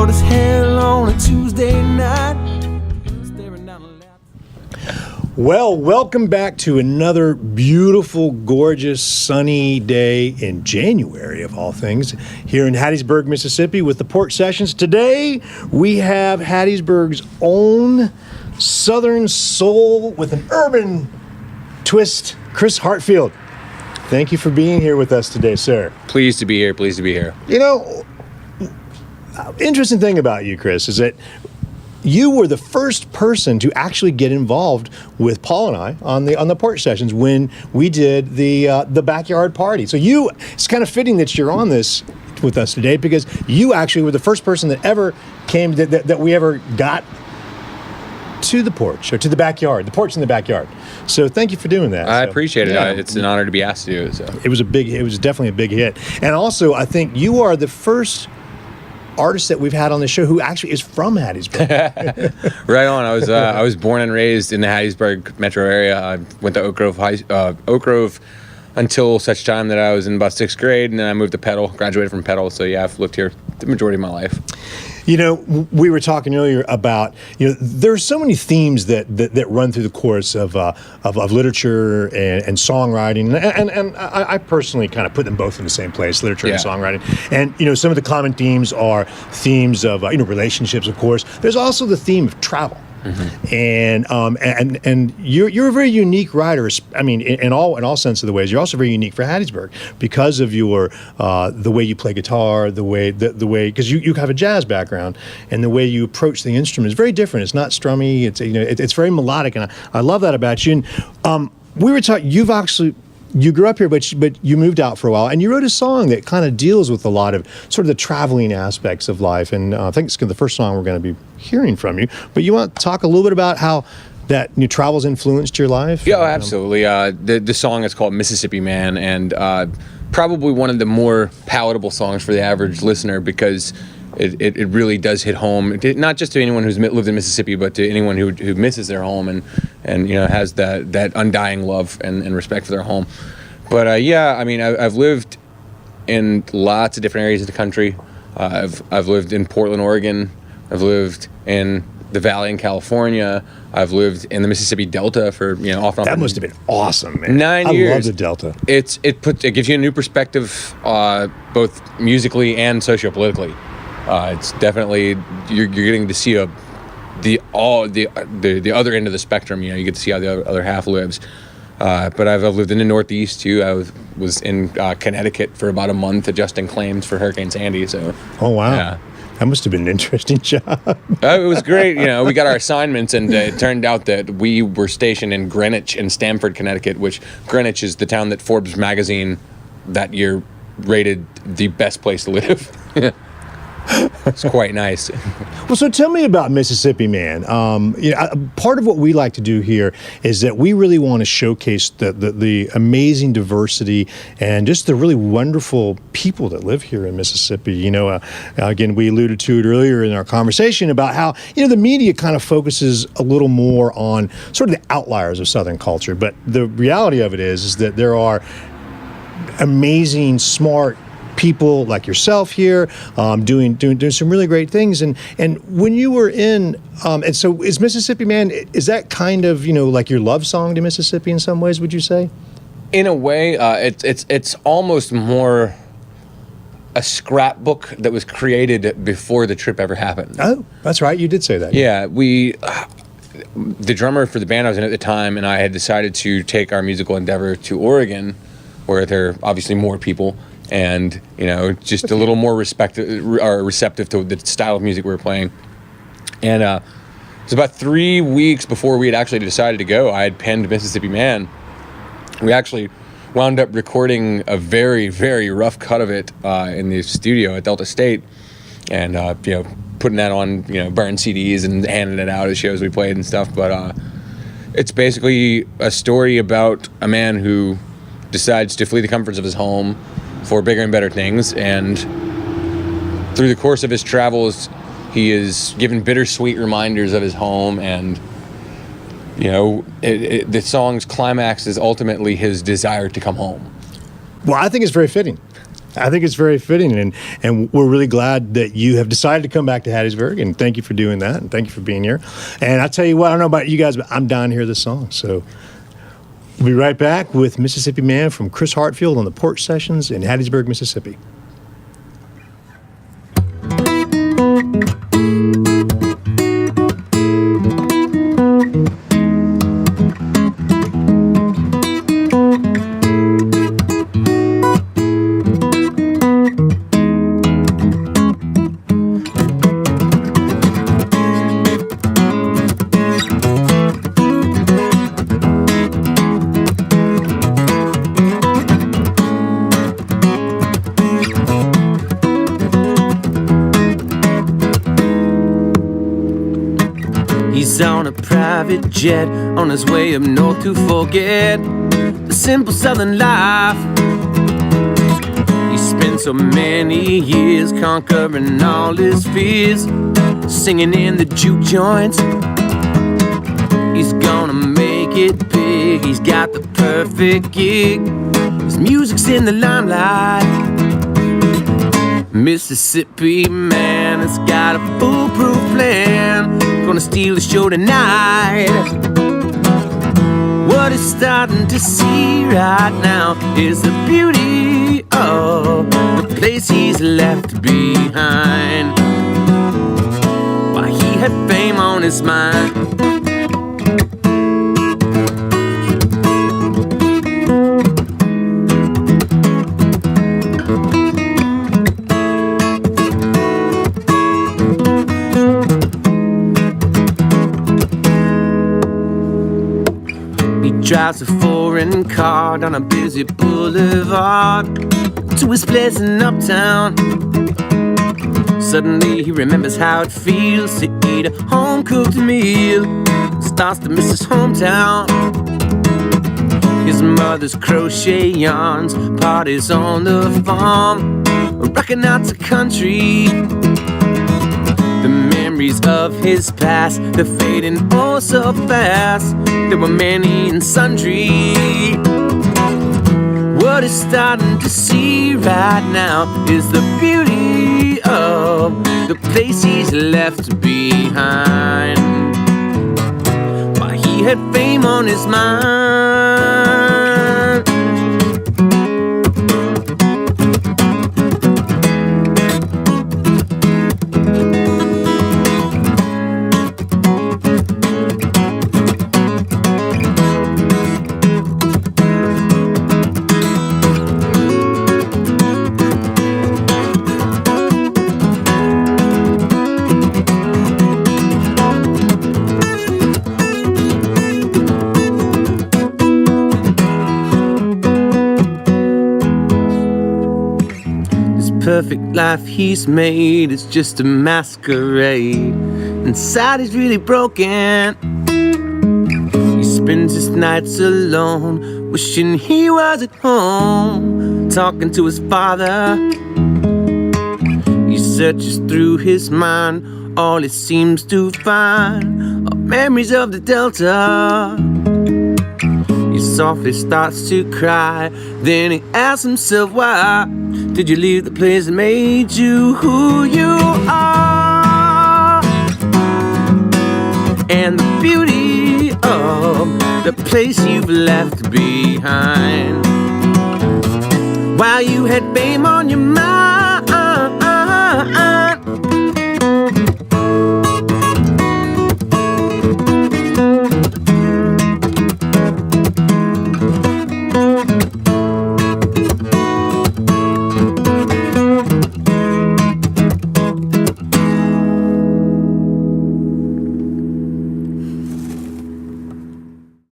cold as hell on a Tuesday night. Staring down the lap. Well, welcome back to another beautiful, gorgeous, sunny day in January, of all things, here in Hattiesburg, Mississippi, with the Porch Sessions. Today, we have Hattiesburg's own Southern soul with an urban twist, Chris Hartfield. Thank you for being here with us today, sir. Pleased to be here. Pleased to be here. You know, interesting thing about you, Chris, is that you were the first person to actually get involved with Paul and I on the Porch Sessions when we did the backyard party. So it's kind of fitting that you're on this with us today, because you actually were the first person that ever came that we ever got to the porch, or to the backyard, the porch in the backyard. So thank you for doing that. I appreciate it. Yeah. It's an honor to be asked to do it. So. It was definitely a big hit. And also, I think you are the first artist that we've had on the show who actually is from Hattiesburg. Right on. I was born and raised in the Hattiesburg metro area. I went to Oak Grove until such time that I was in about 6th grade, and then I moved to Petal, graduated from Petal. So yeah, I've lived here the majority of my life. You know, we were talking earlier about, there are so many themes that run through the course of literature and songwriting, and I personally kind of put them both in the same place, literature and songwriting. And some of the common themes are themes of relationships, of course. There's also the theme of travel. Mm-hmm. And you're a very unique writer. I mean, in all sense of the ways. You're also very unique for Hattiesburg because of your the way you play guitar, the way because you have a jazz background, and the way you approach the instrument is very different. It's not strummy. It's very melodic, and I love that about you. And we were talking. You grew up here, but you moved out for a while, and you wrote a song that kind of deals with a lot of sort of the traveling aspects of life. And I think it's the first song we're going to be hearing from you. But you want to talk a little bit about how that travel's influenced your life? Yeah, absolutely. The song is called Mississippi Man, and probably one of the more palatable songs for the average listener, because it really does hit home, not just to anyone who's lived in Mississippi, but to anyone who misses their home and has that undying love and respect for their home. But I mean, I've lived in lots of different areas of the country. I've lived in Portland, Oregon. I've lived in the Valley in California. I've lived in the Mississippi Delta for off and on. That must have been awesome, man. 9 years. I love the Delta. It gives you a new perspective, both musically and sociopolitically. It's definitely you're getting to see the other end of the spectrum. You get to see how the other half lives. But I've lived in the Northeast too. I was in Connecticut for about a month adjusting claims for Hurricane Sandy. So. Oh wow. Yeah. That must have been an interesting job. It was great. We got our assignments, and it turned out that we were stationed in Greenwich and Stamford, Connecticut, which Greenwich is the town that Forbes magazine that year rated the best place to live. It's quite nice. Well, so tell me about Mississippi Man. Part of what we like to do here is that we really want to showcase the amazing diversity and just the really wonderful people that live here in Mississippi. Again, we alluded to it earlier in our conversation about how, the media kind of focuses a little more on sort of the outliers of Southern culture. But the reality of it is that there are amazing, smart people like yourself here, doing some really great things. And when you were in, and so is Mississippi Man, is that kind of like your love song to Mississippi in some ways? Would you say? In a way, it's almost more a scrapbook that was created before the trip ever happened. Oh, that's right. You did say that. Yeah, the drummer for the band I was in at the time, and I had decided to take our musical endeavor to Oregon, where there are obviously more people. And just a little more receptive to the style of music we were playing. And it was about 3 weeks before we had actually decided to go. I had penned Mississippi Man. We actually wound up recording a very, very rough cut of it in the studio at Delta State, and putting that on burning CDs and handing it out at shows we played and stuff. But it's basically a story about a man who decides to flee the comforts of his home for bigger and better things, and through the course of his travels, he is given bittersweet reminders of his home, and the song's climax is ultimately his desire to come home. Well, I think it's very fitting. I think it's very fitting, and we're really glad that you have decided to come back to Hattiesburg, and thank you for doing that, and thank you for being here. And I tell you what, I don't know about you guys, but I'm dying to hear this song. So we'll be right back with Mississippi Man from Chris Hartfield on the Porch Sessions in Hattiesburg, Mississippi. He's on a private jet on his way up north to forget the simple southern life. He spent so many years conquering all his fears, singing in the juke joints. He's gonna make it big, he's got the perfect gig. His music's in the limelight. Mississippi Man has got a foolproof plan, gonna steal the show tonight. What he's starting to see right now is the beauty of the place he's left behind. Why, he had fame on his mind. Drives a foreign car down a busy boulevard to his place in Uptown. Suddenly he remembers how it feels to eat a home-cooked meal. Starts to miss his hometown. His mother's crochet yarns, parties on the farm, rocking out the country. The memories of his past, they're fading oh so fast. There were many and sundry. What he's starting to see right now is the beauty of the place he's left behind. Why, he had fame on his mind. Perfect life he's made is just a masquerade. Inside he's really broken. He spends his nights alone, wishing he was at home, talking to his father. He searches through his mind, all he seems to find are memories of the Delta. He softly starts to cry, then he asks himself why. Did you leave the place that made you who you are? And the beauty of the place you've left behind. While you had fame on your mind,